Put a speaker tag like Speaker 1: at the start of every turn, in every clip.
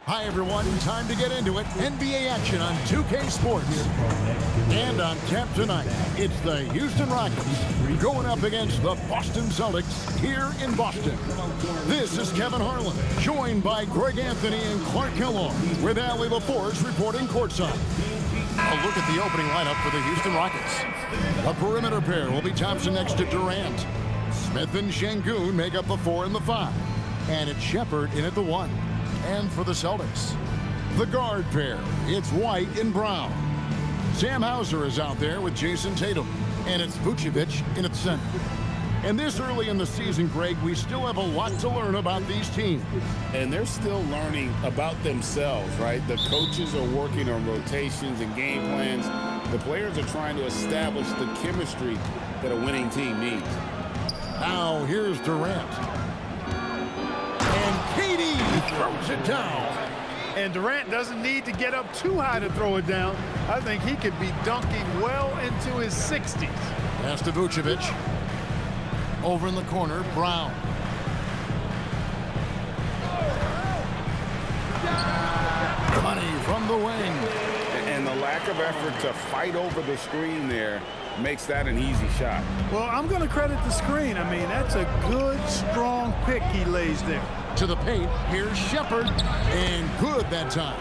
Speaker 1: Hi, everyone. Time to get into it. NBA action on 2K Sports. And on tap tonight, it's the Houston Rockets going up against the Boston Celtics here in Boston. This is Kevin Harlan, joined by Greg Anthony and Clark Kellogg, with Allie LaForce reporting courtside. A look at the opening lineup for the Houston Rockets. A perimeter pair will be Thompson next to Durant. Smith and Şengün make up the 4 and the 5. And it's Shepherd in at the 1. And for the Celtics, the guard pair, it's White and Brown. Sam Hauser is out there with Jason Tatum, and it's Vucevic in at center. And this early in the season, Greg, we still have a lot to learn about these teams.
Speaker 2: And they're still learning about themselves, right? The coaches are working on rotations and game plans. The players are trying to establish the chemistry that a winning team needs.
Speaker 1: Now here's Durant. And KD throws it down.
Speaker 3: And Durant doesn't need to get up too high to throw it down. I think he could be dunking well into his 60s.
Speaker 1: Pass to Vucevic. Over in the corner, Brown. Money from the wing.
Speaker 2: And the lack of effort to fight over the screen there makes that an easy shot.
Speaker 3: Well, I'm going to credit the screen. I mean, that's a good, strong pick he lays there.
Speaker 1: To the paint, here's Shepherd, and good that time.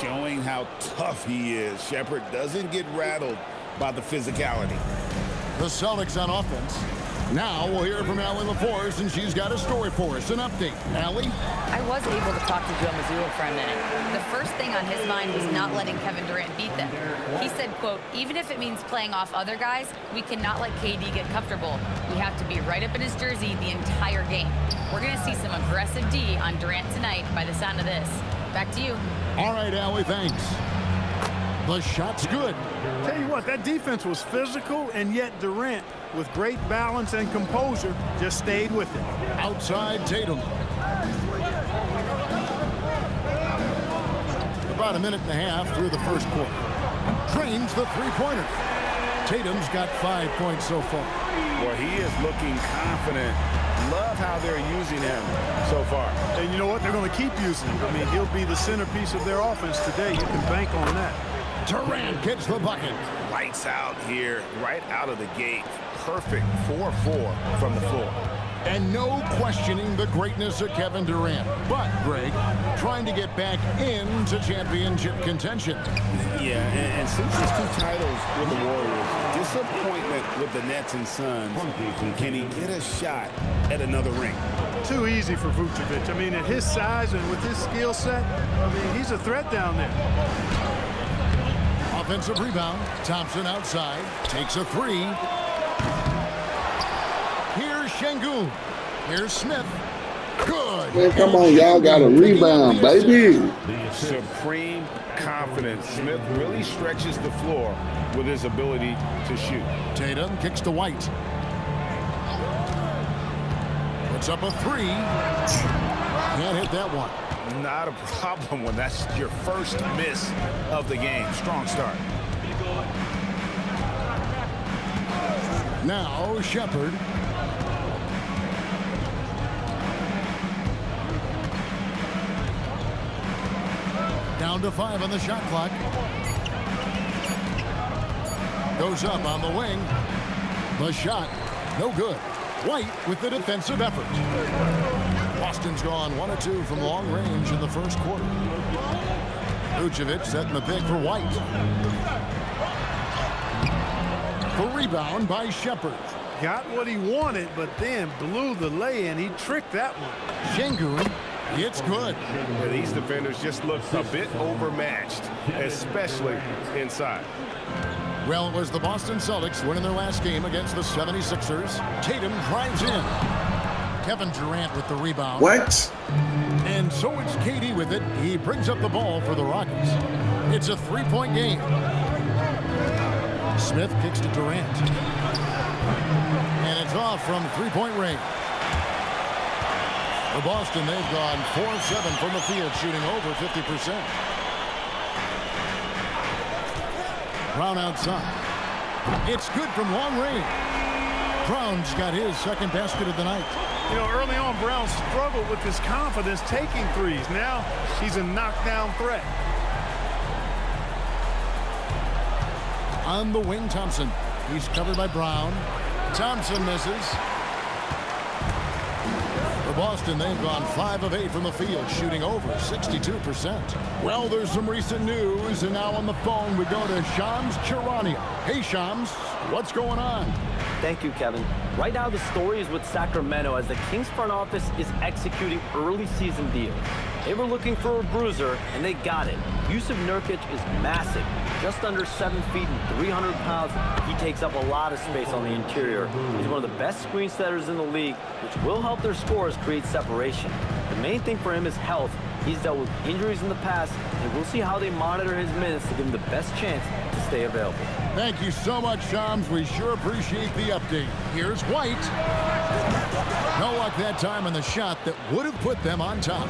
Speaker 2: Showing how tough he is. Shepherd doesn't get rattled by the physicality.
Speaker 1: The Celtics on offense. Now we'll hear from Allie LaForce, and she's got a story for us. An update. Allie?
Speaker 4: I was able to talk to Joe Mazzulla for a minute. The first thing on his mind was not letting Kevin Durant beat them. He said, quote, even if it means playing off other guys, we cannot let KD get comfortable. We have to be right up in his jersey the entire game. We're going to see some aggressive D on Durant tonight by the sound of this. Back to you.
Speaker 1: All right, Allie, thanks. The shot's good.
Speaker 3: Tell you what, that defense was physical, and yet Durant, with great balance and composure, just stayed with it.
Speaker 1: Outside Tatum. About a minute and a half through the first quarter. Trains the three-pointer. Tatum's got 5 points so far.
Speaker 2: Well, he is looking confident. Love how they're using him so far.
Speaker 3: And you know what? They're going to keep using him. I mean, he'll be the centerpiece of their offense today. You can bank on that.
Speaker 1: Durant gets the bucket.
Speaker 2: Lights out here, right out of the gate. Perfect 4-4 from the floor.
Speaker 1: And no questioning the greatness of Kevin Durant. But, Greg, trying to get back into championship contention.
Speaker 2: Yeah, and since his 2 titles with the Warriors, disappointment with the Nets and Suns, can he get a shot at another ring?
Speaker 3: Too easy for Vucevic. I mean, at his size and with his skill set, I mean, he's a threat down there.
Speaker 1: Offensive rebound. Thompson outside. Takes a 3. Here's Şengün. Here's Smith. Good.
Speaker 5: Man, come on, y'all got a rebound, baby.
Speaker 2: Supreme confidence. Smith really stretches the floor with his ability to shoot.
Speaker 1: Tatum kicks to White. Puts up a 3. Can't hit that one.
Speaker 2: Not a problem when that's your first miss of the game. Strong start.
Speaker 1: Now Shepherd. Down to 5 on the shot clock. Goes up on the wing. The shot, no good. White with the defensive effort. Boston's gone 1 of 2 from long range in the first quarter. Vucevic setting the pick for White. The rebound by Shepherd.
Speaker 3: Got what he wanted, but then blew the lay-in. He tricked that one.
Speaker 1: Şengün, it's good.
Speaker 2: Yeah, these defenders just look a bit overmatched, especially inside.
Speaker 1: Well, it was the Boston Celtics winning their last game against the 76ers. Tatum drives in. Kevin Durant with the rebound.
Speaker 5: What?
Speaker 1: And so it's KD with it. He brings up the ball for the Rockets. It's a 3-point game. Smith kicks to Durant. And it's off from 3-point range. For Boston, they've gone 4 of 7 from the field, shooting over 50%. Brown outside. It's good from long range. Brown's got his second basket of the night.
Speaker 3: You know, early on, Brown struggled with his confidence taking threes. Now he's a knockdown threat.
Speaker 1: On the wing, Thompson. He's covered by Brown. Thompson misses. For Boston, they've gone 5 of 8 from the field, shooting over 62%. Well, there's some recent news, and now on the phone we go to Shams Charania. Hey, Shams, what's going on?
Speaker 6: Thank you, Kevin. Right now, the story is with Sacramento as the Kings front office is executing early season deals. They were looking for a bruiser, and they got it. Yusuf Nurkic is massive, just under 7 feet and 300 pounds. He takes up a lot of space on the interior. He's one of the best screen setters in the league, which will help their scorers create separation. The main thing for him is health. He's dealt with injuries in the past, and we'll see how they monitor his minutes to give him the best chance to stay available.
Speaker 1: Thank you so much, Shams. We sure appreciate the update. Here's White. No luck that time on the shot that would have put them on top.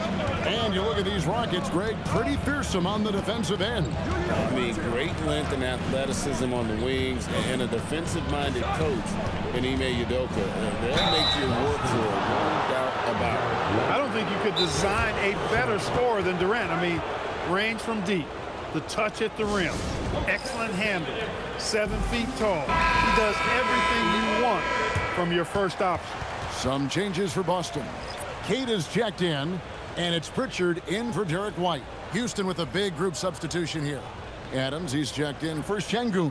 Speaker 1: And you look at these Rockets, Greg, pretty fearsome on the defensive end.
Speaker 2: I mean, great length and athleticism on the wings, and a defensive-minded coach in Ime Udoka. They'll make your work for it, no doubt about it.
Speaker 3: I don't think you could design a better scorer than Durant. I mean, range from deep, the touch at the rim, excellent handle, 7 feet tall. He does everything you want from your first option.
Speaker 1: Some changes for Boston. Kate is checked in, and it's Pritchard in for Derek White. Houston with a big group substitution here. Adams, he's checked in for Şengün.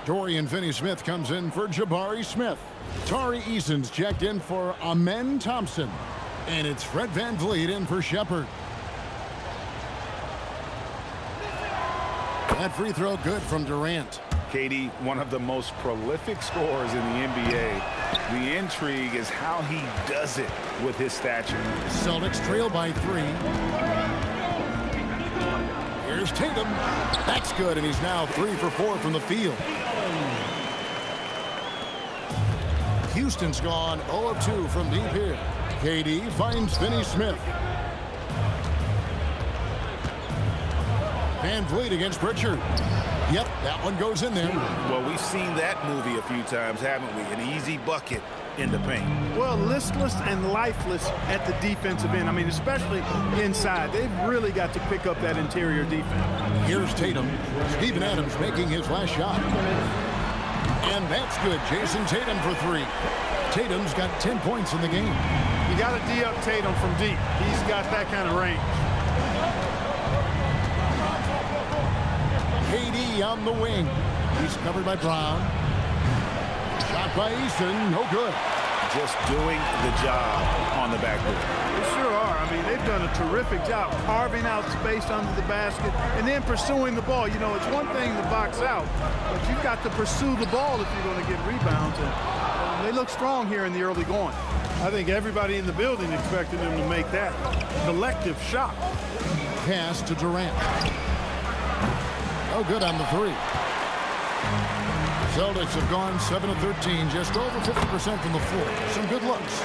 Speaker 1: Dorian Finney-Smith comes in for Jabari Smith. Tari Eason's checked in for Amen Thompson. And it's Fred VanVleet in for Shepherd. That free throw good from Durant.
Speaker 7: KD, one of the most prolific scorers in the NBA. The intrigue is how he does it with his stature.
Speaker 1: Celtics trail by 3. Here's Tatum. That's good, and he's now 3 for 4 from the field. Houston's gone 0 of 2 from deep here. KD finds Finney-Smith. VanVleet against Pritchard. Yep, that one goes in there.
Speaker 7: Well, we've seen that movie a few times, haven't we? An easy bucket in the paint.
Speaker 3: Well, listless and lifeless at the defensive end. I mean, especially inside. They've really got to pick up that interior defense.
Speaker 1: Here's Tatum. Steven Adams making his last shot. And that's good. Jason Tatum for 3. Tatum's got 10 points in the game.
Speaker 3: You got to D up Tatum from deep. He's got that kind of range.
Speaker 1: KD on the wing. He's covered by Brown. Shot by Eason. No good.
Speaker 7: Just doing the job on the backboard.
Speaker 3: They sure are. I mean, they've done a terrific job carving out space under the basket and then pursuing the ball. You know, it's one thing to box out, but you've got to pursue the ball if you're going to get rebounds. And they look strong here in the early going. I think everybody in the building expected them to make that collective shot.
Speaker 1: Pass to Durant. Oh, good on the 3. Celtics have gone 7 of 13, just over 50% from the floor. Some good looks.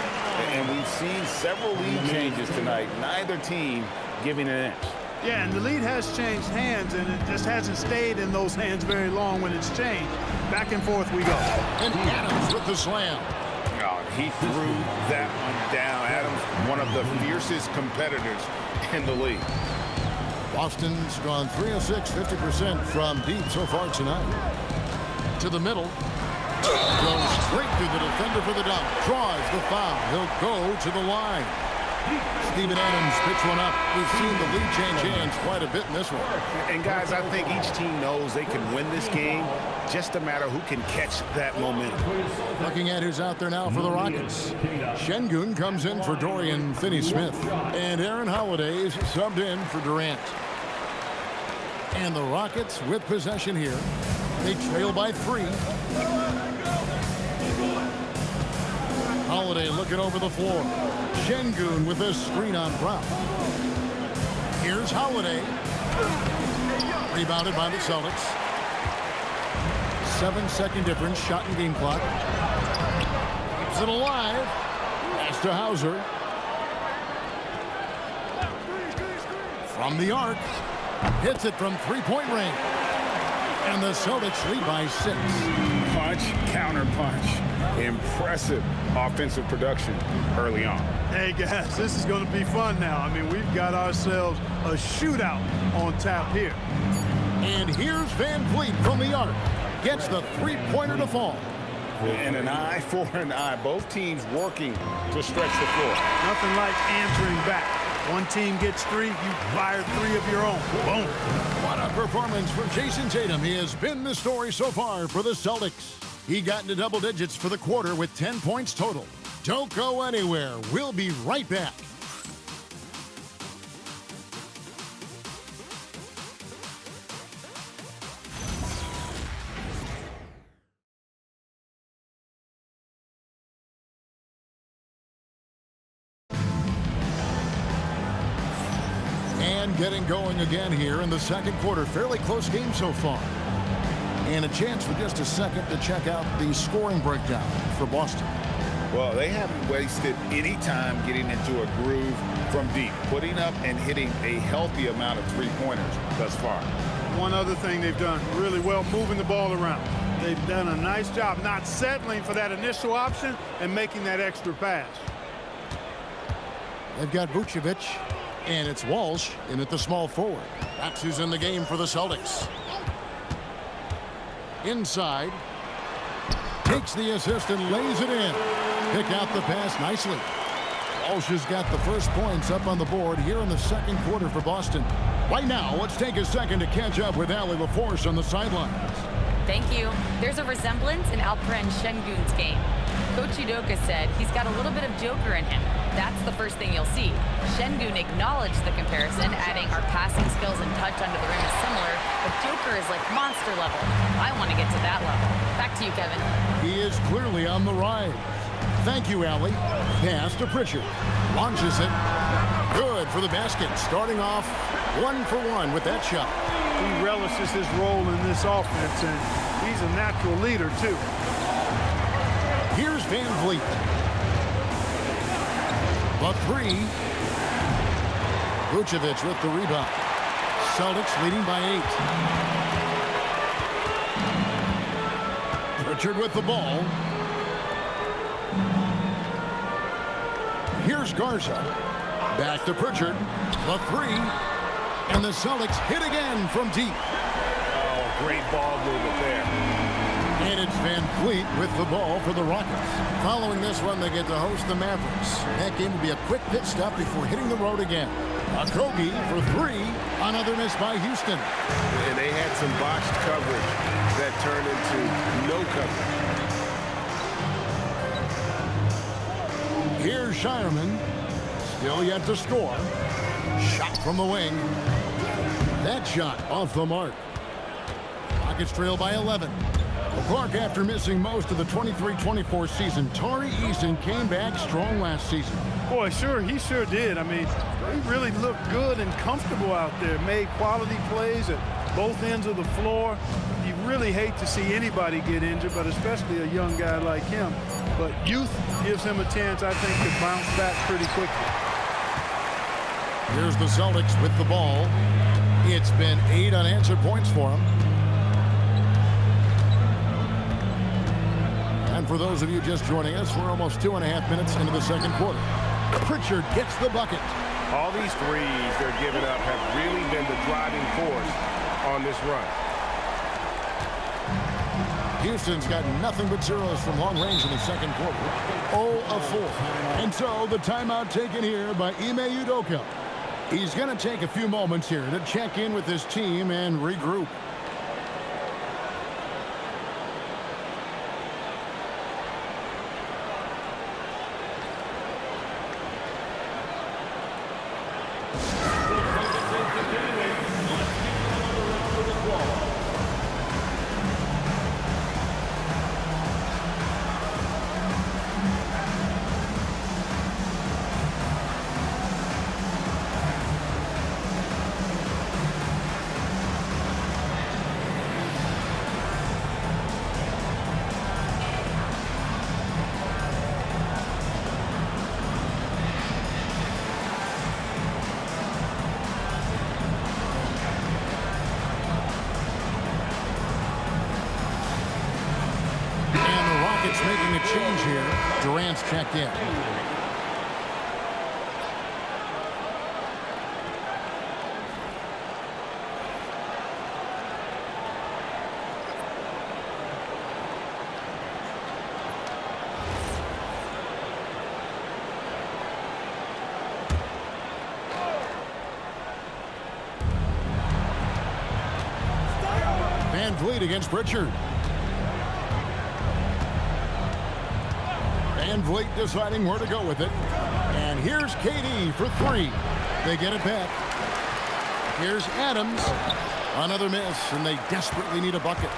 Speaker 7: And we've seen several lead changes tonight. Neither team giving an inch.
Speaker 3: Yeah, and the lead has changed hands, and it just hasn't stayed in those hands very long when it's changed. Back and forth we go.
Speaker 1: And Adams with the slam.
Speaker 7: Oh, he threw that one down. Adams, one of the fiercest competitors in the league.
Speaker 1: Boston's gone 3 of 6, 50% from deep so far tonight. To the middle. Goes straight through the defender for the dunk. Draws the foul. He'll go to the line. Steven Adams picks one up. We've seen the lead change hands quite a bit in this one.
Speaker 7: And guys, I think each team knows they can win this game. Just a matter who can catch that momentum.
Speaker 1: Looking at who's out there now for the Rockets. Şengün comes in for Dorian Finney-Smith. And Aaron Holiday is subbed in for Durant. And the Rockets with possession here. They trail by 3. Holiday looking over the floor. Şengün with a screen on Brown. Here's Holiday. Rebounded by the Celtics. 7-second difference, shot and game clock. Keeps it alive. Pass to Hauser. From the arc. Hits it from 3-point range. And the Celtics lead by 6.
Speaker 2: punch, counter punch. Impressive offensive production early on.
Speaker 3: Hey, guys, this is going to be fun now. I mean, we've got ourselves a shootout on tap here.
Speaker 1: And here's Van Vliet from the arc. Gets the three-pointer to fall.
Speaker 2: And an eye for an eye. Both teams working to stretch the floor.
Speaker 3: Nothing like answering back. One team gets three, you fire three of your own. Boom.
Speaker 1: What a performance from Jason Tatum. He has been the story so far for the Celtics. He got into double digits for the quarter with 10 points total. Don't go anywhere. We'll be right back. And getting going again here in the second quarter. Fairly close game so far. And a chance for just a second to check out the scoring breakdown for Boston.
Speaker 2: Well, they haven't wasted any time getting into a groove from deep, putting up and hitting a healthy amount of three-pointers thus far.
Speaker 3: One other thing they've done really well, moving the ball around. They've done a nice job not settling for that initial option and making that extra pass.
Speaker 1: They've got Vucevic, and it's Walsh in at the small forward. That's who's in the game for the Celtics. Inside. Takes the assist and lays it in. Pick out the pass nicely. Walsh has got the first points up on the board here in the second quarter for Boston. Right now, let's take a second to catch up with Allie LaForce on the sidelines.
Speaker 4: Thank you. There's a resemblance in Alperen Şengün's game. Coach Udoka said he's got a little bit of Joker in him. That's the first thing you'll see. Şengün acknowledged the comparison, adding our passing skills and touch under the rim is similar, but Joker is like monster level. I want to get to that level. Back to you, Kevin.
Speaker 1: He is clearly on the rise. Thank you, Allie. Pass to Pritchard. Launches it. Good for the basket. Starting off 1 for 1 with that shot.
Speaker 3: He relishes his role in this offense, and he's a natural leader, too.
Speaker 1: Here's Van Vliet. The three. Vucevic with the rebound. Celtics leading by 8. Pritchard with the ball. Here's Garza. Back to Pritchard. The three. And the Celtics hit again from deep.
Speaker 2: Oh, great ball movement there.
Speaker 1: And it's Van Vliet with the ball for the Rockets. Following this one, they get to host the Mavericks. That game will be a quick pit stop before hitting the road again. Okogie for three. Another miss by Houston.
Speaker 2: And they had some botched coverage that turned into no coverage.
Speaker 1: Here's Shireman. Still yet to score. Shot from the wing. That shot off the mark. Rockets trail by 11. Clark, after missing most of the 23-24 season, Tari Eason came back strong last season.
Speaker 3: Boy, he sure did. I mean, he really looked good and comfortable out there. Made quality plays at both ends of the floor. You really hate to see anybody get injured, but especially a young guy like him. But youth gives him a chance, I think, to bounce back pretty quickly.
Speaker 1: Here's the Celtics with the ball. It's been 8 unanswered points for them. And for those of you just joining us, we're almost 2.5 minutes into the second quarter. Pritchard gets the bucket.
Speaker 2: All these threes they're giving up have really been the driving force on this run.
Speaker 1: Houston's got nothing but zeros from long range in the second quarter. 0 of 4. And so the timeout taken here by Ime Udoka. He's going to take a few moments here to check in with his team and regroup. Durant's checked in. Van Vliet against Pritchard. Van Vliet deciding where to go with it. And here's KD for three. They get it back. Here's Adams. Another miss, and they desperately need a bucket.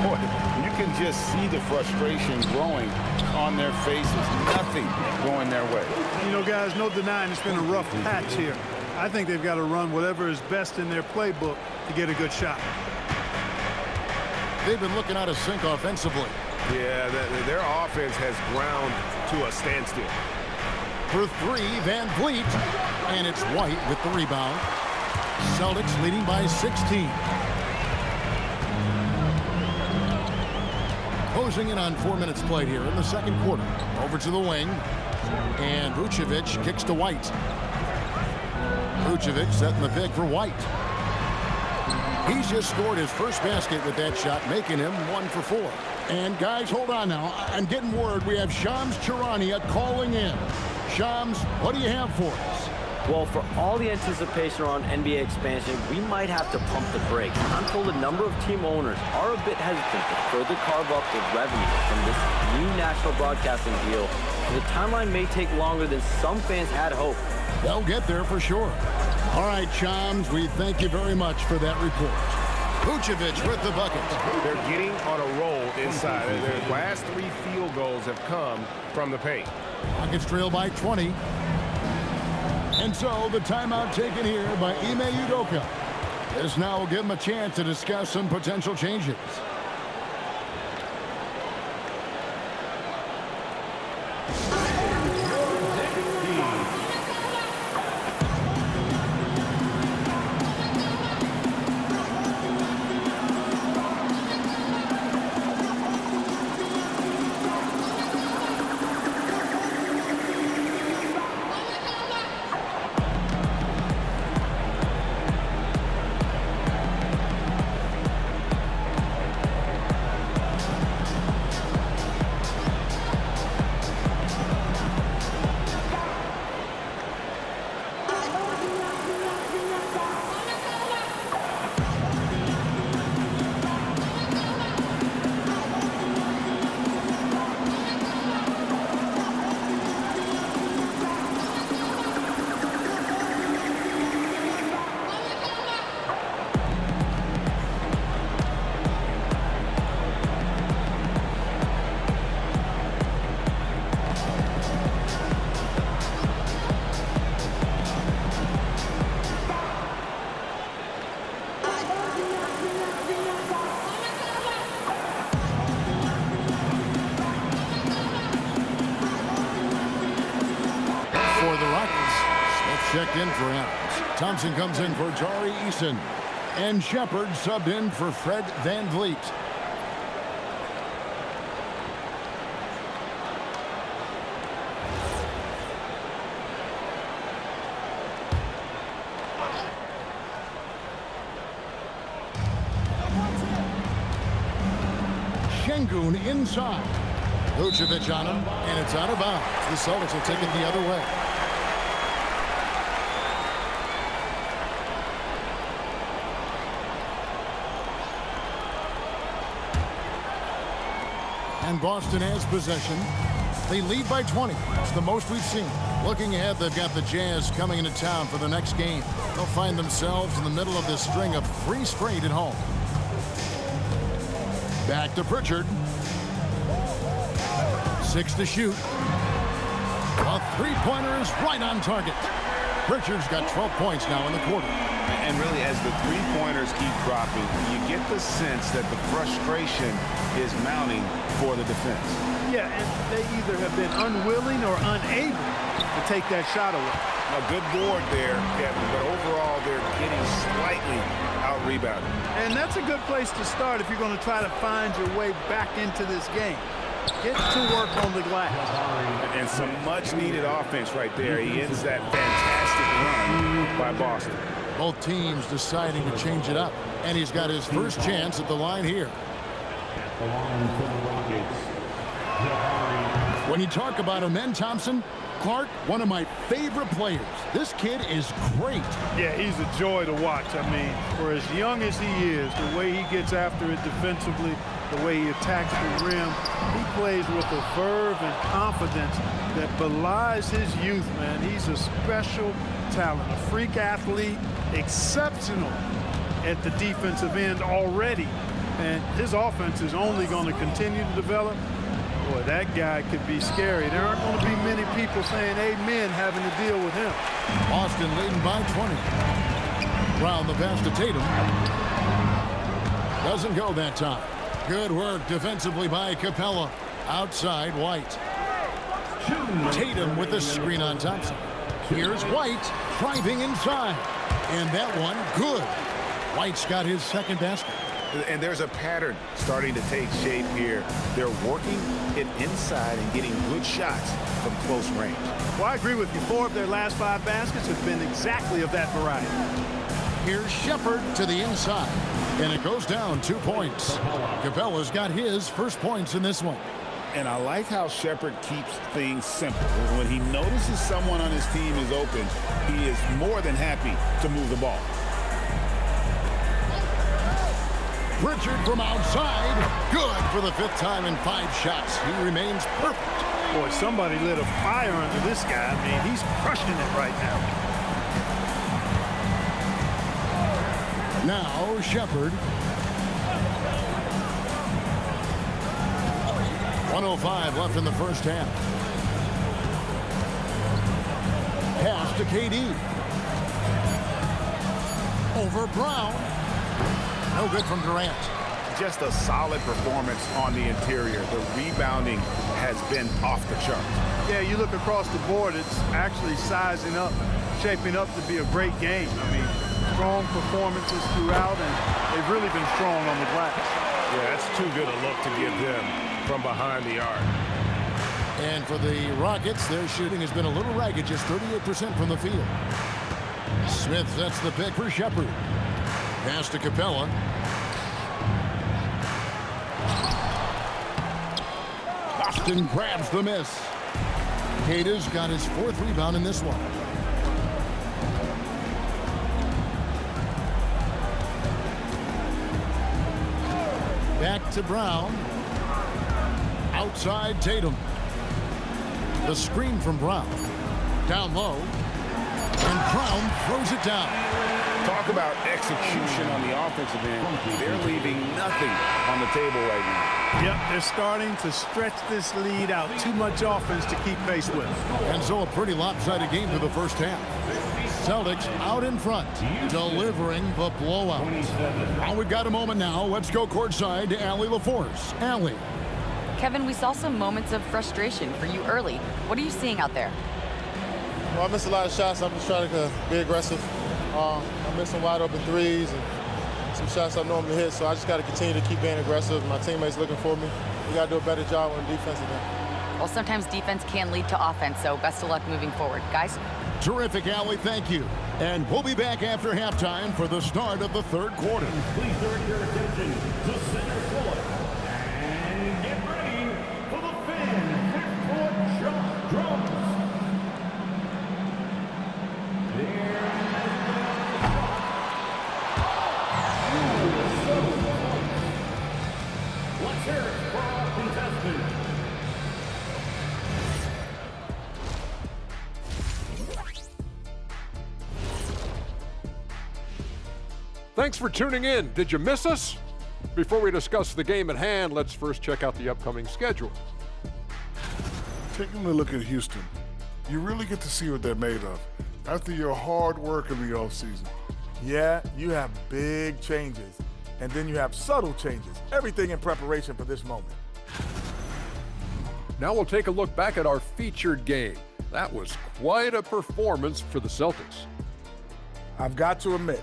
Speaker 2: Boy, you can just see the frustration growing on their faces. Nothing going their way.
Speaker 3: You know, guys, no denying it's been a rough patch here. I think they've got to run whatever is best in their playbook to get a good shot.
Speaker 1: They've been looking out of sync offensively.
Speaker 7: Yeah, their offense has ground to a standstill.
Speaker 1: For three, Van Vliet. And it's White with the rebound. Celtics leading by 16. Closing in on 4 minutes played here in the second quarter. Over to the wing. And Vucevic kicks to White. Vucevic setting the pick for White. He's just scored his first basket with that shot, making him 1 for 4. And guys, hold on now. I'm getting word we have Shams Charania calling in. Shams, what do you have for us?
Speaker 6: Well, for all the anticipation around NBA expansion, we might have to pump the brakes. I'm told a number of team owners are a bit hesitant to further carve up the revenue from this new national broadcasting deal. The timeline may take longer than some fans had hoped.
Speaker 1: They'll get there for sure. All right, Shams, we thank you very much for that report. Vucevic with the bucket.
Speaker 7: They're getting on a roll inside. Their last 3 field goals have come from the paint.
Speaker 1: Rockets trail by 20. And so the timeout taken here by Ime Udoka. This now will give him a chance to discuss some potential changes. Checked in for Adams. Thompson comes in for Jari Eason. And Shepard subbed in for Fred Van Vliet. Şengün inside. Vucevic on him, and it's out of bounds. The Celtics will take it the other way. And Boston has possession. They lead by 20. It's the most we've seen. Looking ahead, they've got the Jazz coming into town for the next game. They'll find themselves in the middle of this string of 3 straight at home. Back to Pritchard. 6 to shoot. A three-pointer is right on target. Pritchard's got 12 points now in the quarter.
Speaker 2: And really, as the three-pointers keep dropping, you get the sense that the frustration is mounting for the defense.
Speaker 3: Yeah, and they either have been unwilling or unable to take that shot away.
Speaker 2: A good board there, Kevin, but overall they're getting slightly out-rebounded.
Speaker 3: And that's a good place to start if you're going to try to find your way back into this game. Get to work on the glass.
Speaker 7: And some much-needed offense right there. He ends that fantastic run by Boston.
Speaker 1: Both teams deciding to change it up. And he's got his first chance at the line here. When you talk about Amen Thompson, Clark, one of my favorite players. This kid is great.
Speaker 3: Yeah, he's a joy to watch. I mean, for as young as he is, the way he gets after it defensively, the way he attacks the rim, he plays with a verve and confidence that belies his youth, man. He's a special talent, a freak athlete, exceptional at the defensive end already. And his offense is only going to continue to develop. Boy, that guy could be scary. There aren't going to be many people saying amen having to deal with him.
Speaker 1: Boston leading by 20. Brown the pass to Tatum. Doesn't go that time. Good work defensively by Capella. Outside White. Tatum with the screen on Thompson. Here's White driving inside. And that one good. White's got his second basket.
Speaker 7: And there's a pattern starting to take shape here. They're working it inside and getting good shots from close range.
Speaker 3: Well, I agree with you. 4 of their last 5 baskets have been exactly of that variety.
Speaker 1: Here's Shepard to the inside. And it goes down 2 points. Capella's got his first points in this one.
Speaker 2: And I like how Shepard keeps things simple. When he notices someone on his team is open, he is more than happy to move the ball.
Speaker 1: Richard from outside. Good for the 5th time in 5 shots. He remains perfect.
Speaker 3: Boy, somebody lit a fire under this guy. I mean, he's crushing it right now.
Speaker 1: Now Shepard. 1:05 left in the first half. Pass to KD. Over Brown. No good from Durant.
Speaker 7: Just a solid performance on the interior. The rebounding has been off the charts.
Speaker 3: Yeah, you look across the board, it's actually sizing up, shaping up to be a great game. I mean, strong performances throughout, and they've really been strong on the glass.
Speaker 7: Yeah, that's too good a look to give them from behind the arc.
Speaker 1: And for the Rockets, their shooting has been a little ragged, just 38% from the field. Smith sets the pick for Shepard. Pass to Capella. Boston grabs the miss. Cada's got his 4th rebound in this one. Back to Brown. Outside Tatum. The screen from Brown. Down low. And Brown throws it down.
Speaker 2: Talk about execution on the offensive end. They're leaving nothing on the table right now.
Speaker 3: Yep, they're starting to stretch this lead out. Too much offense to keep pace with.
Speaker 1: And so a pretty lopsided game for the first half. Celtics out in front, delivering the blowout. Well, we've got a moment now. Let's go courtside to Allie LaForce. Allie.
Speaker 4: Kevin, we saw some moments of frustration for you early. What are you seeing out there?
Speaker 8: Well, I missed a lot of shots. I'm just trying to be aggressive. I missed some wide open threes and some shots I normally hit, so I just got to continue to keep being aggressive. My teammates looking for me. We got to do a better job on the defensive end.
Speaker 4: Well, sometimes defense can lead to offense, so best of luck moving forward. Guys?
Speaker 1: Terrific, Allie. Thank you. And we'll be back after halftime for the start of the 3rd quarter.
Speaker 9: Please direct your attention to center court and get ready for the Finn half-court shot drums. Let's hear it for our contestant.
Speaker 10: Thanks for tuning in. Did you miss us? Before we discuss the game at hand, let's first check out the upcoming schedule.
Speaker 11: Taking a look at Houston, you really get to see what they're made of after your hard work in the offseason.
Speaker 12: Yeah, you have big changes, and then you have subtle changes. Everything in preparation for this moment.
Speaker 10: Now we'll take a look back at our featured game. That was quite a performance for the Celtics.
Speaker 12: I've got to admit,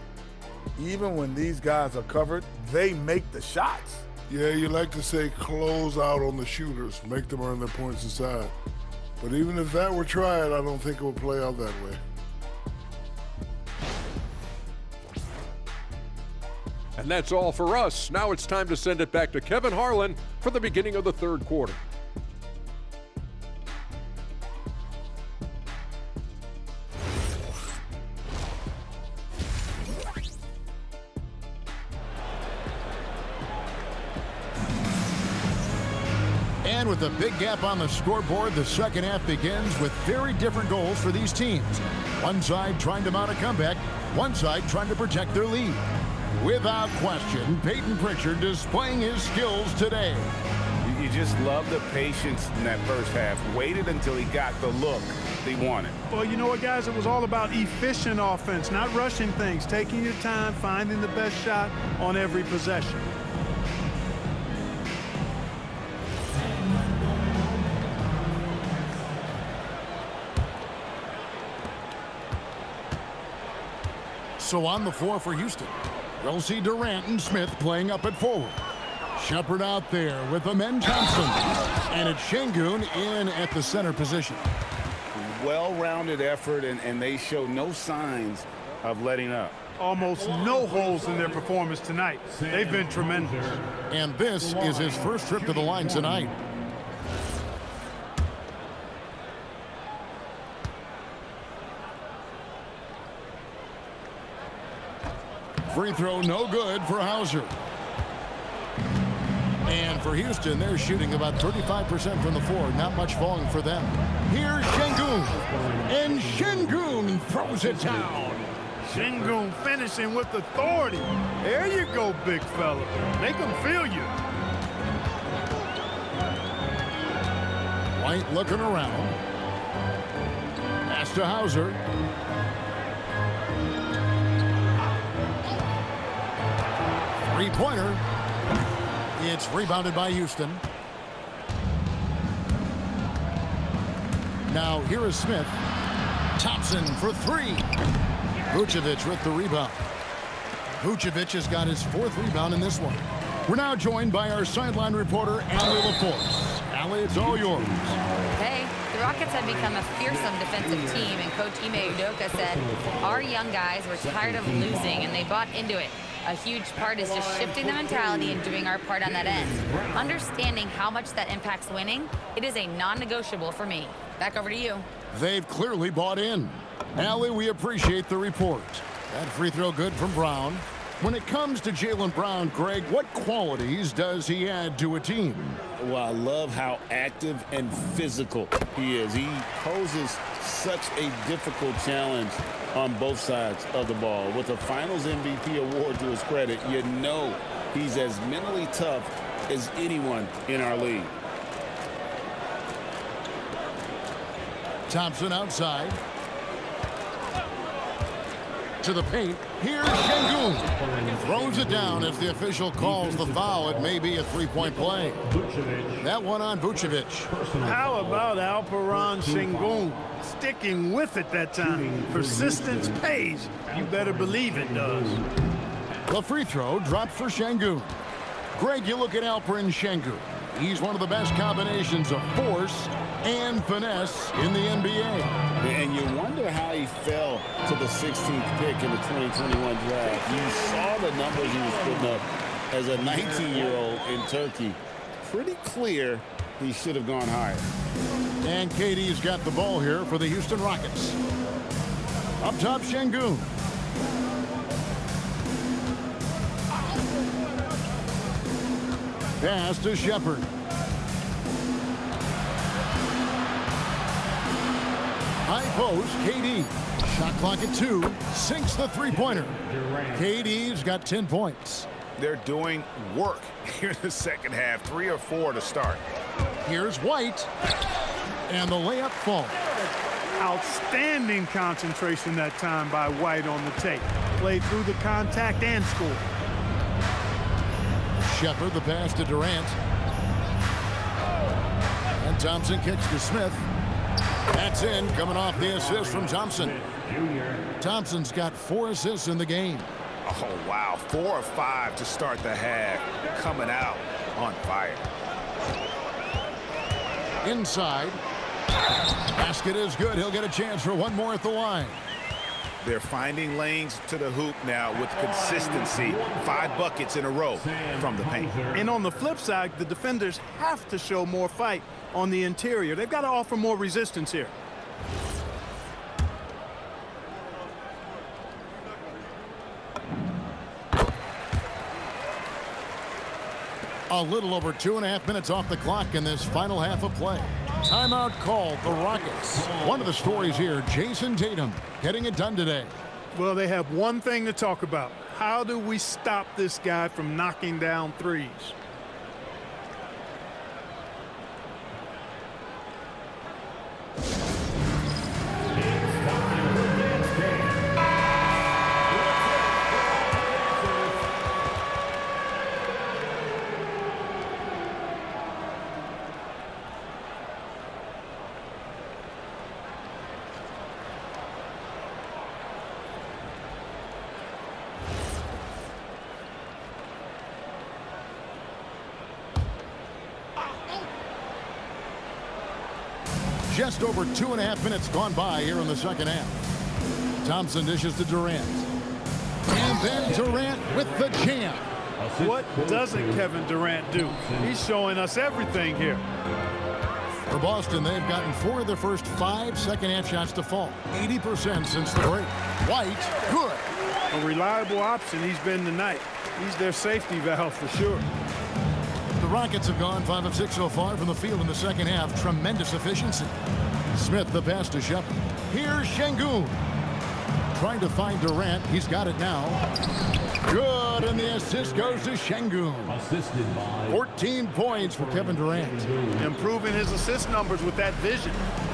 Speaker 12: even when these guys are covered, they make the shots.
Speaker 11: Yeah, you like to say close out on the shooters, make them earn their points inside. But even if that were tried, I don't think it would play out that way.
Speaker 10: And that's all for us. Now it's time to send it back to Kevin Harlan for the beginning of the third quarter.
Speaker 1: And with a big gap on the scoreboard, the second half begins with very different goals for these teams. One side trying to mount a comeback, one side trying to protect their lead. Without question, Peyton Pritchard displaying his skills today.
Speaker 2: You just love the patience in that first half. Waited until he got the look he wanted.
Speaker 3: Well, you know what, guys? It was all about efficient offense, not rushing things, taking your time, finding the best shot on every possession.
Speaker 1: So on the floor for Houston, we'll see Durant and Smith playing up at forward. Shepard out there with Amen Thompson. And it's Şengün in at the center position.
Speaker 2: Well-rounded effort, and they show no signs of letting up.
Speaker 3: Almost no holes in their performance tonight. They've been tremendous.
Speaker 1: And this is his first trip to the line tonight. Free throw no good for Hauser. And for Houston, they're shooting about 35% from the floor. Not much falling for them. Here's Şengün. And Şengün throws it down.
Speaker 3: Şengün finishing with authority. There you go, big fella. Make them feel you.
Speaker 1: White looking around. Pass to Hauser. Three-pointer. It's rebounded by Houston. Now here is Smith. Thompson for three. Vucevic with the rebound. Vucevic has got his fourth rebound in this one. We're now joined by our sideline reporter, Allie LaForce. Allie, it's all yours.
Speaker 4: Hey, the Rockets have become a fearsome defensive team, and Coach Ime Udoka said, our young guys were tired of losing, and they bought into it. A huge part is just shifting the mentality and doing our part on that end. Understanding how much that impacts winning, it is a non-negotiable for me. Back over to you.
Speaker 1: They've clearly bought in. Allie, we appreciate the report. That free throw good from Brown. When it comes to Jaylen Brown, Greg, what qualities does he add to a team?
Speaker 2: Well, I love how active and physical he is. He poses such a difficult challenge on both sides of the ball. With a Finals MVP award to his credit, you know he's as mentally tough as anyone in our league.
Speaker 1: Thompson outside. To the paint. Here's Şengün. Throws it down as the official calls the foul. It may be a three-point play. That one on Vucevic.
Speaker 3: How about Alperen Şengün sticking with it that time? Persistence pays. You better believe it does.
Speaker 1: The free throw dropped for Şengün. Greg, you look at Alperen Şengün. He's one of the best combinations of force and finesse in the NBA.
Speaker 2: And you wonder how he fell to the 16th pick in the 2021 draft. You saw the numbers he was putting up as a 19-year-old in Turkey. Pretty clear he should have gone higher.
Speaker 1: And KD's got the ball here for the Houston Rockets. Up top, Şengün. Pass to Shepard. High post, KD. Shot clock at 2. Sinks the three-pointer. KD's got 10 points.
Speaker 7: They're doing work here in the second half. 3 or 4 to start.
Speaker 1: Here's White. And the layup falls.
Speaker 3: Outstanding concentration that time by White on the tape. Played through the contact and scored.
Speaker 1: Shepard, the pass to Durant. And Thompson kicks to Smith. That's in, coming off the assist from Thompson. Thompson's got 4 assists in the game.
Speaker 7: Oh, wow. 4 or 5 to start the half. Coming out on fire.
Speaker 1: Inside. Basket is good. He'll get a chance for one more at the line.
Speaker 7: They're finding lanes to the hoop now with consistency. 5 buckets in a row from the paint.
Speaker 3: And on the flip side, the defenders have to show more fight on the interior. They've got to offer more resistance here.
Speaker 1: A little over 2.5 minutes off the clock in this final half of play. Timeout called the Rockets. One of the stories here, Jason Tatum getting it done today.
Speaker 3: Well, they have one thing to talk about. How do we stop this guy from knocking down threes?
Speaker 1: Just over 2.5 minutes gone by here in the second half. Thompson dishes to Durant. And then Durant with the jam.
Speaker 3: What doesn't Kevin Durant do? He's showing us everything here.
Speaker 1: For Boston, they've gotten 4 of their first 5 second-half shots to fall. 80% since the break. White, good.
Speaker 3: A reliable option he's been tonight. He's their safety valve for sure.
Speaker 1: The Rockets have gone 5 of 6 so far from the field in the second half. Tremendous efficiency. Smith the pass to Shepard. Here's Şengün. Trying to find Durant. He's got it now. Good, and the assist goes to Şengün. 14 points for Kevin Durant.
Speaker 3: Improving his assist numbers with that vision.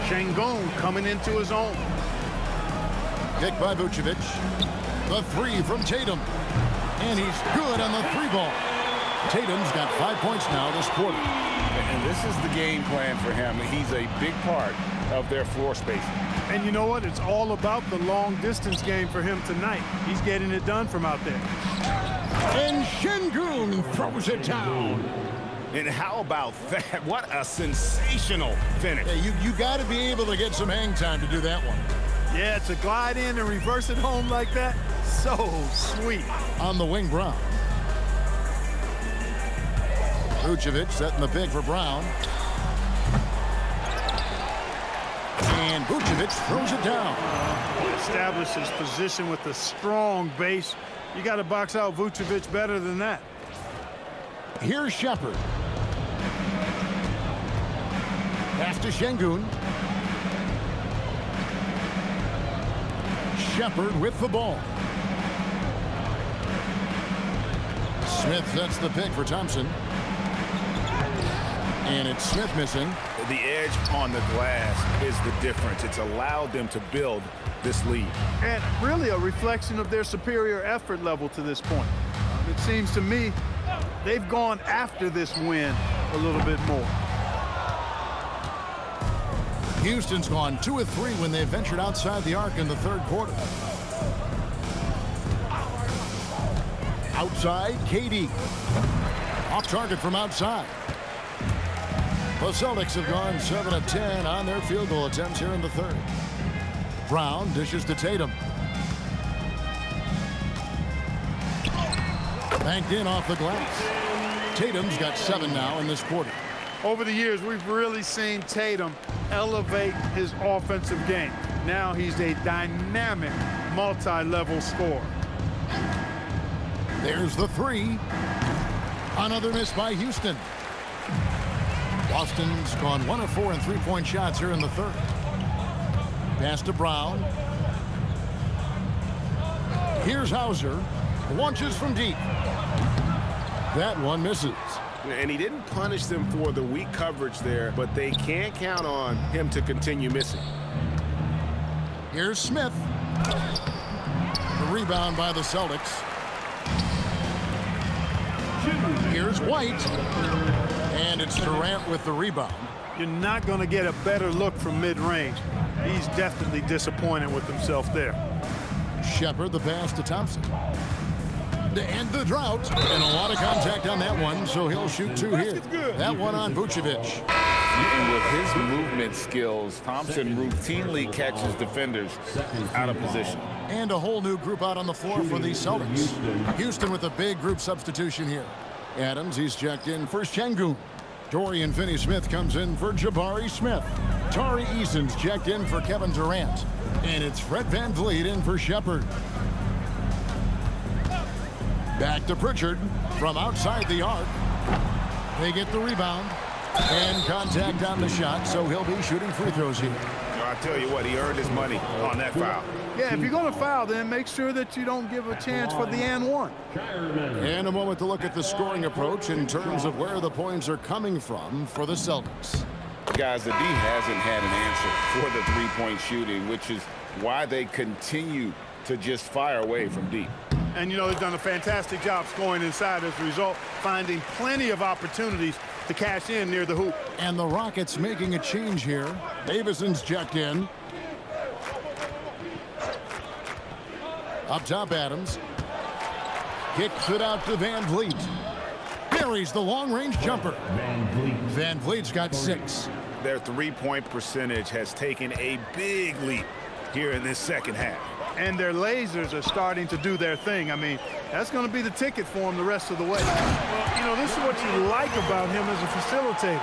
Speaker 3: Şengün coming into his own.
Speaker 1: Kick by Vucevic. The 3 from Tatum. And he's good on the 3-ball. Tatum's got 5 points now this quarter.
Speaker 7: And this is the game plan for him. He's a big part of their floor spacing.
Speaker 3: And you know what? It's all about the long-distance game for him tonight. He's getting it done from out there.
Speaker 1: And Şengün throws it down.
Speaker 7: And how about that? What a sensational finish.
Speaker 1: Yeah, you got to be able to get some hang time to do that one.
Speaker 3: Yeah, to glide in and reverse it home like that, so sweet.
Speaker 1: On the wing, Brown. Vucevic setting the pick for Brown. And Vucevic throws it down.
Speaker 3: Establishes position with a strong base. You got to box out Vucevic better than that.
Speaker 1: Here's Shepard. Pass to Şengün. Shepard with the ball. Smith sets the pick for Thompson. And it's Smith missing.
Speaker 7: The edge on the glass is the difference. It's allowed them to build this lead.
Speaker 3: And really a reflection of their superior effort level to this point. It seems to me they've gone after this win a little bit more.
Speaker 1: Houston's gone 2 of 3 when they ventured outside the arc in the third quarter. Outside, KD. Off target from outside. The Celtics have gone 7 of 10 on their field goal attempts here in the third. Brown dishes to Tatum. Banked in off the glass. Tatum's got 7 now in this quarter.
Speaker 3: Over the years, we've really seen Tatum elevate his offensive game. Now he's a dynamic, multi-level scorer.
Speaker 1: There's the 3. Another miss by Houston. Boston's gone 1 of 4 in 3-point shots here in the third. Pass to Brown. Here's Hauser. Launches from deep. That one misses.
Speaker 7: And he didn't punish them for the weak coverage there, but they can't count on him to continue missing.
Speaker 1: Here's Smith. The rebound by the Celtics. Here's White. And it's Durant with the rebound.
Speaker 3: You're not going to get a better look from mid-range. He's definitely disappointed with himself there.
Speaker 1: Shepard the pass to Thompson. end the drought. And a lot of contact on that one, so he'll shoot 2 here. That one on Vucevic.
Speaker 7: And with his movement skills, Thompson routinely catches defenders out of position.
Speaker 1: And a whole new group out on the floor for the Celtics. Houston with a big group substitution here. Adams, he's checked in for Şengün. Dorian Finney-Smith comes in for Jabari Smith. Tari Eason's checked in for Kevin Durant. And it's Fred VanVleet in for Shepherd. Back to Pritchard from outside the arc. They get the rebound. And contact on the shot, so he'll be shooting free throws here.
Speaker 7: I tell you what, he earned his money on that foul.
Speaker 3: Yeah, if you're going to foul, then make sure that you don't give a chance for the and one.
Speaker 1: And a moment to look at the scoring approach in terms of where the points are coming from for the Celtics.
Speaker 7: Guys, the D hasn't had an answer for the three-point shooting, which is why they continue to just fire away from deep.
Speaker 3: And, you know, they've done a fantastic job scoring inside as a result, finding plenty of opportunities to cash in near the hoop.
Speaker 1: And the Rockets making a change here. Davison's checked in. Up top, Adams. Kicks it out to VanVleet. Buries the long-range jumper. VanVleet's got 6.
Speaker 7: Their three-point percentage has taken a big leap here in this second half.
Speaker 3: And their lasers are starting to do their thing. I mean, that's going to be the ticket for him the rest of the way. Well, you know, this is what you like about him as a facilitator.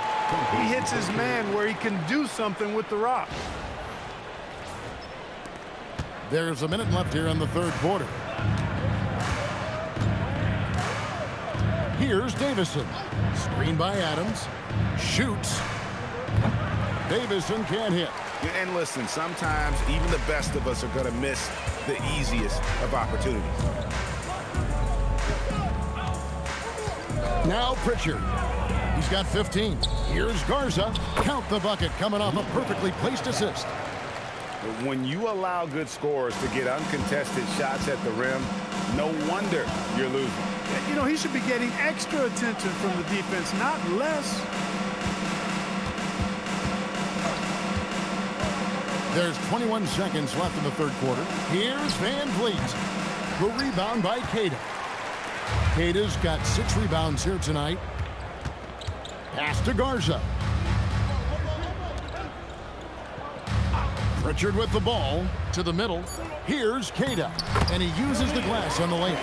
Speaker 3: He hits his man where he can do something with the rock.
Speaker 1: There's a minute left here in the third quarter. Here's Davison. Screen by Adams. Shoots. Davison can't hit.
Speaker 7: And listen, sometimes even the best of us are going to miss the easiest of opportunities.
Speaker 1: Now Pritchard. He's got 15. Here's Garza. Count the bucket coming off a perfectly placed assist.
Speaker 7: When you allow good scorers to get uncontested shots at the rim, no wonder you're losing.
Speaker 3: You know, he should be getting extra attention from the defense, not less.
Speaker 1: There's 21 seconds left in the third quarter. Here's VanVleet. The rebound by Queta. Queta's got 6 rebounds here tonight. Pass to Garza. Pritchard with the ball to the middle. Here's Queta, and he uses the glass on the lane.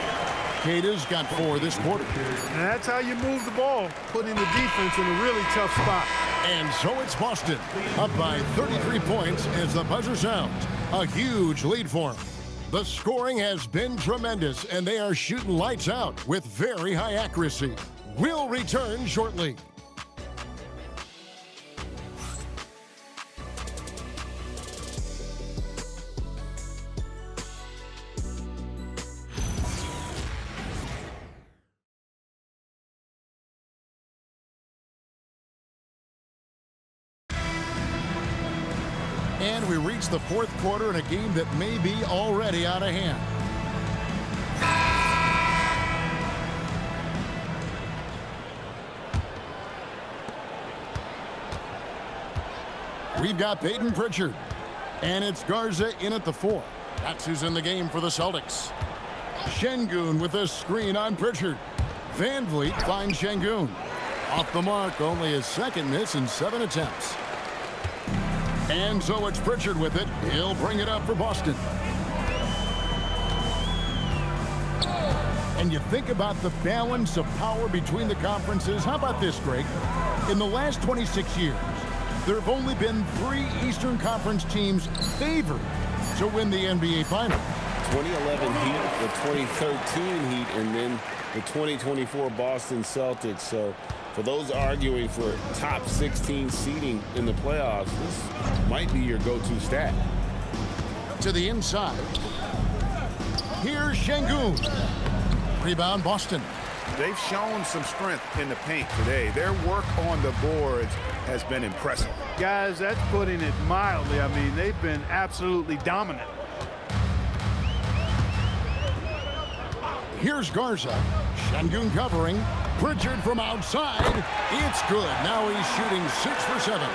Speaker 1: Queta's got 4 this quarter.
Speaker 3: And that's how you move the ball, putting the defense in a really tough spot.
Speaker 1: And so it's Boston, up by 33 points as the buzzer sounds. A huge lead for them. The scoring has been tremendous, and they are shooting lights out with very high accuracy. We'll return shortly. And we reach the fourth quarter in a game that may be already out of hand. We've got Peyton Pritchard, and it's Garza in at the 4. That's who's in the game for the Celtics. Şengün with a screen on Pritchard. VanVleet finds Şengün. Off the mark, only his second miss in 7 attempts. And so it's Pritchard with it. He'll bring it up for Boston. And you think about the balance of power between the conferences. How about this, Greg? In the last 26 years, there have only been 3 Eastern Conference teams favored to win the NBA Finals.
Speaker 2: 2011 Heat, the 2013 Heat, and then the 2024 Boston Celtics. So for those arguing for top 16 seeding in the playoffs, this might be your go-to stat.
Speaker 1: To the inside. Here's Şengün. Rebound, Boston.
Speaker 7: They've shown some strength in the paint today. Their work on the boards has been impressive.
Speaker 3: Guys, that's putting it mildly. I mean, they've been absolutely dominant.
Speaker 1: Here's Garza. Şengün covering. Pritchard from outside. It's good. Now he's shooting 6 for 7.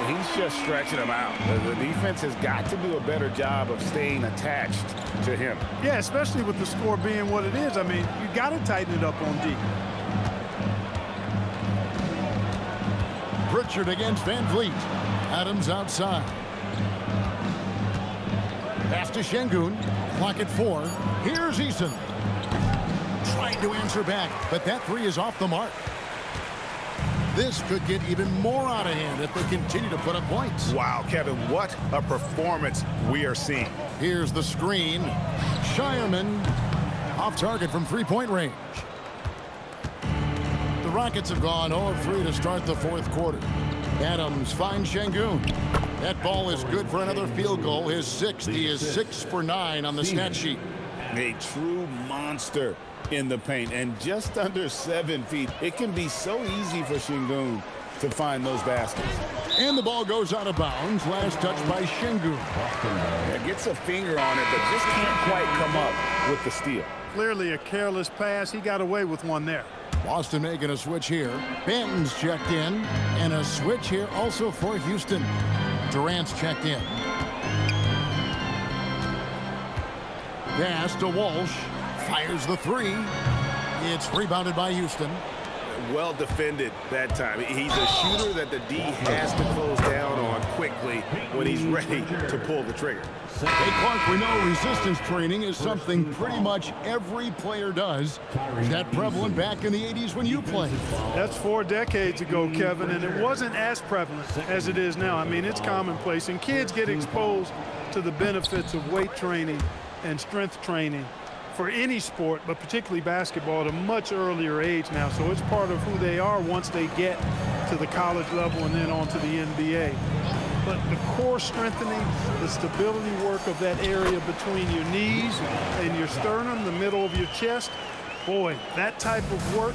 Speaker 7: He's just stretching them out. The defense has got to do a better job of staying attached to him.
Speaker 3: Yeah, especially with the score being what it is. I mean, you got to tighten it up on D.
Speaker 1: Pritchard against Van Vliet. Adams outside. Pass to Şengün. Clock at 4. Here's Eason. Trying to answer back, but that three is off the mark. This could get even more out of hand if they continue to put up points.
Speaker 7: Wow, Kevin, what a performance we are seeing.
Speaker 1: Here's the screen. Shireman off target from three-point range. The Rockets have gone 0 of 3 to start the fourth quarter. Adams finds Şengün. That ball is good for another field goal. His 6th. He is 6 for 9 on the stat sheet.
Speaker 2: A true monster in the paint, and just under 7 feet. It can be so easy for Şengün to find those baskets.
Speaker 1: And the ball goes out of bounds. Last touch by Şengün.
Speaker 7: Yeah, gets a finger on it, but just can't quite come up with the steal.
Speaker 3: Clearly a careless pass. He got away with one there.
Speaker 1: Boston making a switch here. Banton's checked in, and a switch here also for Houston. Durant's checked in. Pass to Walsh. Fires the three. It's rebounded by Houston.
Speaker 7: Well defended that time. He's a shooter that the D has to close down on quickly when he's ready to pull the trigger.
Speaker 1: Hey, Clark, we know resistance training is something pretty much every player does. Is that prevalent back in the 80s when you played?
Speaker 3: That's 4 decades ago, Kevin, and it wasn't as prevalent as it is now. I mean, it's commonplace, and kids get exposed to the benefits of weight training and strength training for any sport, but particularly basketball, at a much earlier age now. So it's part of who they are once they get to the college level and then on to the NBA. But the core strengthening, the stability work of that area between your knees and your sternum, the middle of your chest, boy, that type of work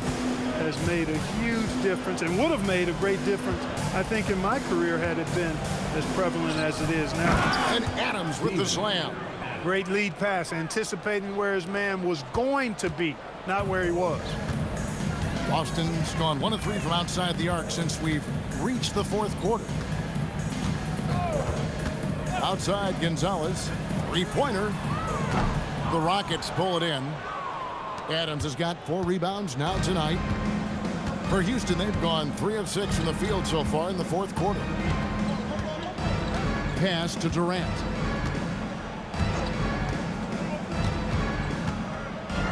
Speaker 3: has made a huge difference and would have made a great difference, I think, in my career had it been as prevalent as it is now.
Speaker 1: And Adams with the slam.
Speaker 3: Great lead pass, anticipating where his man was going to be, not where he was.
Speaker 1: Boston's gone 1 of 3 from outside the arc since we've reached the fourth quarter. Outside Gonzalez, three-pointer. The Rockets pull it in. Adams has got 4 rebounds now tonight. For Houston, they've gone 3 of 6 from the field so far in the fourth quarter. Pass to Durant.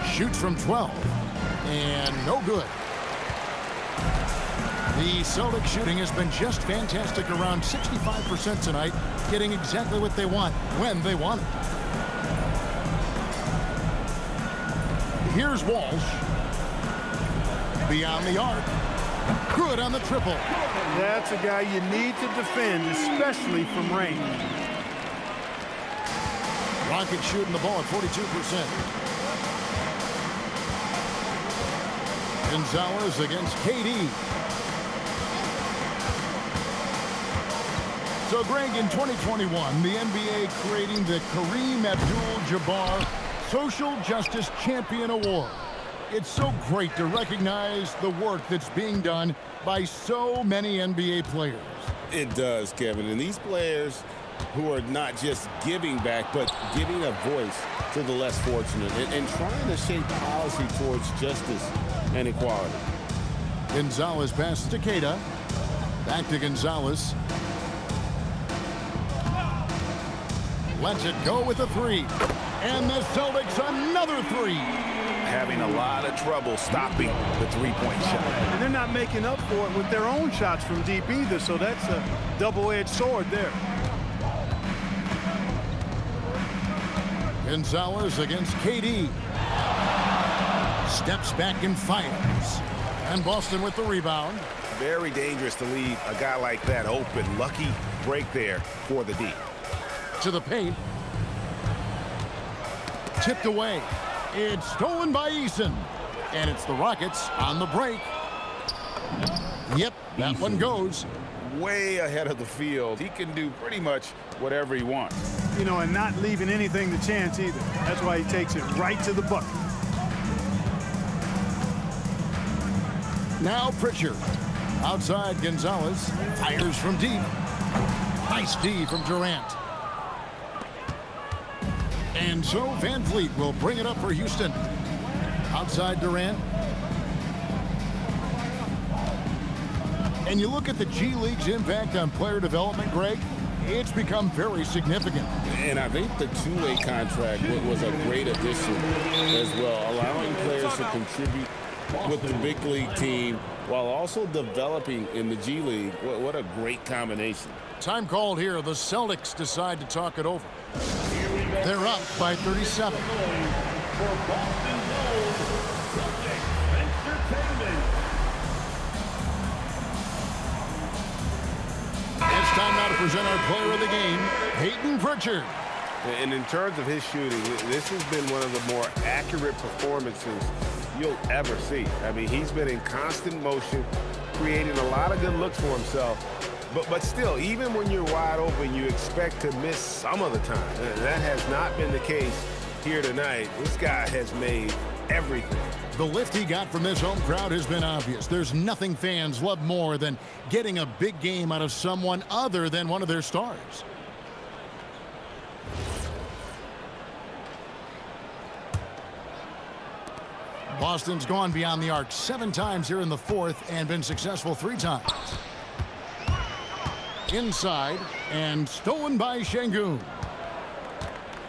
Speaker 1: Shoots from 12, and no good. The Celtics shooting has been just fantastic, around 65% tonight, getting exactly what they want, when they want it. Here's Walsh. Beyond the arc. Good on the triple.
Speaker 3: That's a guy you need to defend, especially from range.
Speaker 1: Rockets shooting the ball at 42%. Gonzalez against KD. So, Greg, in 2021, the NBA creating the Kareem Abdul-Jabbar Social Justice Champion Award. It's so great to recognize the work that's being done by so many NBA players.
Speaker 2: It does, Kevin. And these players who are not just giving back, but giving a voice to the less fortunate and trying to shape policy towards justice and equality.
Speaker 1: Gonzalez passes to Queta. Back to Gonzalez. Lets it go with a 3. And the Celtics another 3.
Speaker 7: Having a lot of trouble stopping the three-point shot.
Speaker 3: And they're not making up for it with their own shots from deep either, so that's a double-edged sword there.
Speaker 1: Gonzalez against KD. Steps back and fires. And Boston with the rebound.
Speaker 7: Very dangerous to leave a guy like that open. Lucky break there for the D.
Speaker 1: To the paint. Tipped away. It's stolen by Eason. And it's the Rockets on the break. Yep, that one goes.
Speaker 7: Way ahead of the field. He can do pretty much whatever he wants.
Speaker 3: You know, and not leaving anything to chance either. That's why he takes it right to the bucket.
Speaker 1: Now Pritchard. Outside Gonzalez. Fires from deep. Nice D from Durant. And so Van Vliet will bring it up for Houston. Outside Durant. And you look at the G League's impact on player development, Greg, it's become very significant.
Speaker 2: And I think the two-way contract was a great addition as well, allowing players to contribute with the big league team while also developing in the G League. What a great combination.
Speaker 1: Time called here. The Celtics decide to talk it over. They're up by 37.
Speaker 9: For Boston Celtics Entertainment.
Speaker 1: It's time now to present our player of the game, Peyton Pritchard.
Speaker 7: And in terms of his shooting, this has been one of the more accurate performances you'll ever see. I mean, he's been in constant motion, creating a lot of good looks for himself. But still, even when you're wide open, you expect to miss some of the time. That has not been the case here tonight. This guy has made everything.
Speaker 1: The lift he got from this home crowd has been obvious. There's nothing fans love more than getting a big game out of someone other than one of their stars. Boston's gone beyond the arc 7 times here in the fourth and been successful 3 times. Inside and stolen by Şengün.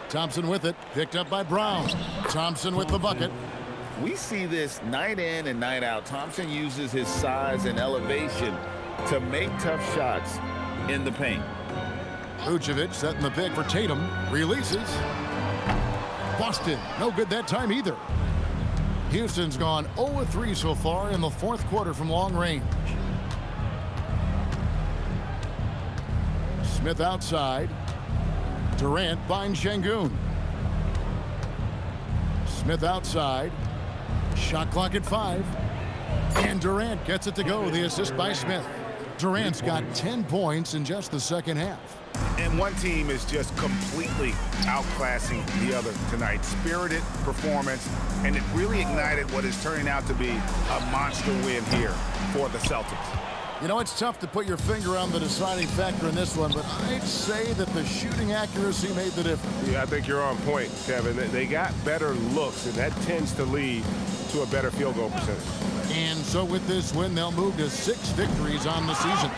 Speaker 1: Thompson with it, picked up by Brown. Thompson with the bucket.
Speaker 13: We see this night in and night out. Thompson uses his size and elevation to make tough shots in the paint.
Speaker 1: Vucevic setting the pick for Tatum. Releases. Boston, no good that time either. Houston's gone 0-3 so far in the fourth quarter from long range. Smith outside. Durant finds Şengün. Smith outside. Shot clock at 5. And Durant gets it to go. The assist by Smith. Durant's got 10 points in just the second half.
Speaker 7: And one team is just completely outclassing the other tonight. Spirited performance, and it really ignited what is turning out to be a monster win here for the Celtics.
Speaker 1: You know, it's tough to put your finger on the deciding factor in this one, but I'd say that the shooting accuracy made the difference.
Speaker 7: Yeah, I think you're on point, Kevin. They got better looks, and that tends to lead to a better field goal percentage.
Speaker 1: And so with this win, they'll move to 6 victories on the season.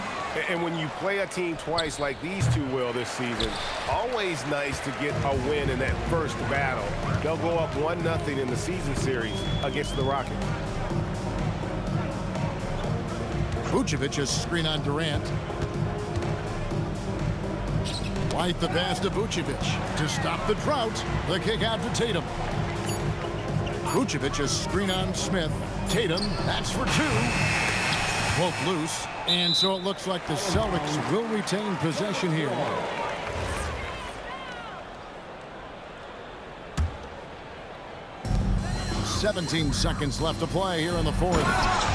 Speaker 7: And when you play a team twice like these two will this season, always nice to get a win in that first battle. They'll go up 1-0 in the season series against the Rockets.
Speaker 1: Vucevic's screen on Durant. White the pass to Vucevic to stop the drought. The kick out to Tatum. Vucevic's screen on Smith. Tatum, that's for 2. Both loose, and so it looks like the Celtics will retain possession here. "17 seconds left to play here in the fourth.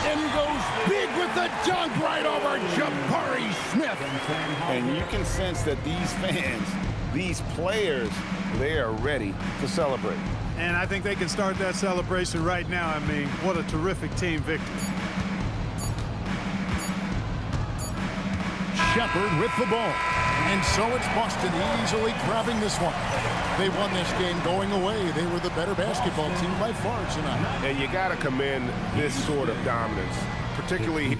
Speaker 1: And goes big with the dunk right over Jabari Smith.
Speaker 2: And you can sense that these fans, these players, they are ready to celebrate.
Speaker 3: And I think they can start that celebration right now. I mean, what a terrific team victory.
Speaker 1: Shepard with the ball. And so it's Boston easily grabbing this one. They won this game going away. They were the better basketball team by far tonight.
Speaker 7: And you got to commend this sort of dominance, particularly